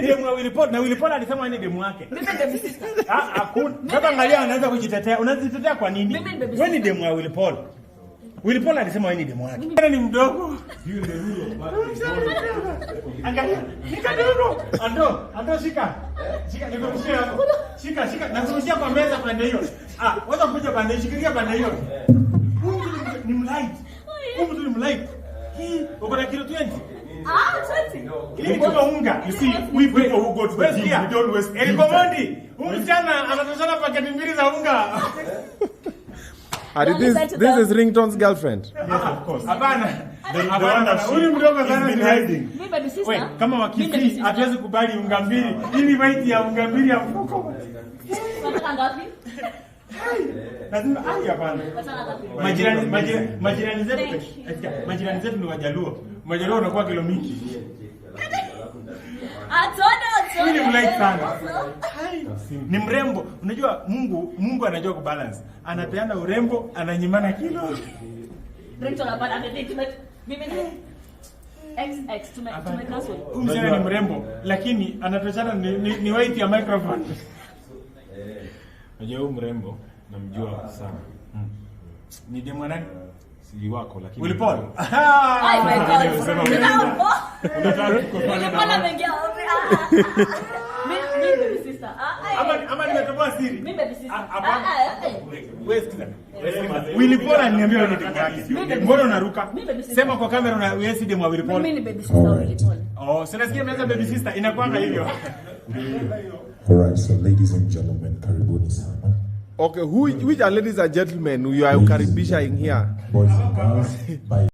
ni demu wa Willy Pauls na Willy Pauls alisema yeye ni demu wake. Mimi ni baby sister. Hakuna. Sasa angalia anaanza kujitetea. Unajitetea kwa nini? Wewe ni demu wa Willy Pauls. Willy Pauls alisema yeye ni demu wake. Wewe ni mdogo. Yule huyo. Angalia. Shika ndogo. Ando shika. Shika nikurushia hapo. Shika. Nakurushia kwa meza pande hiyo. Wacha kuja pande shikilia pande hiyo. Huyu ni mlight. Huyu ni mlight. Uko na kilo 20? 20. Hii kama unga. You see, we people who go to the gym, we don't waste. Elikomondi, msichana anatoshana paketi mbili za unga. This is Ringtone's girlfriend. Yes, of course. Hapana. Huyu mdogo sana ni hiding. Mimi baby sister. Wewe, kama wakisi hatuwezi kubali unga mbili. Ili weight ya unga mbili ya mfuko. Unataka ngapi? Lazima hapana. Majirani zetu ni Wajaluo. Wajaluo wanakuwa kilo mingi. Atodo. Ni mlight sana. Ni mrembo. Unajua Mungu anajua kubalance. Anapeana urembo, ananyimana kilo. Ringtone hapana mimi XX tumekansel. Mzee ni mrembo lakini anatoshana ni weight ya microphone. Unajua huyu mrembo namjua sana. Ni demu nani? Si wako lakini Willy Pauls. Ai my god. Unataka kukofana na Mbona mengia wapi? Mimi baby sister. Ama nimetoboa siri. Mimi baby sister. Wewe sikiza. Willy Pauls ananiambia wewe ni demu yake. Mbona unaruka? Sema kwa kamera una wewe si demu wa Willy Pauls. Mimi ni baby sister wa Willy Pauls. Oh, sasa nasikia mnaanza baby sister inakuanga hivyo. Alright, so ladies and gentlemen, karibuni sana. Okay, which are ladies and gentlemen you are karibisha in here? Boys and girls, bye.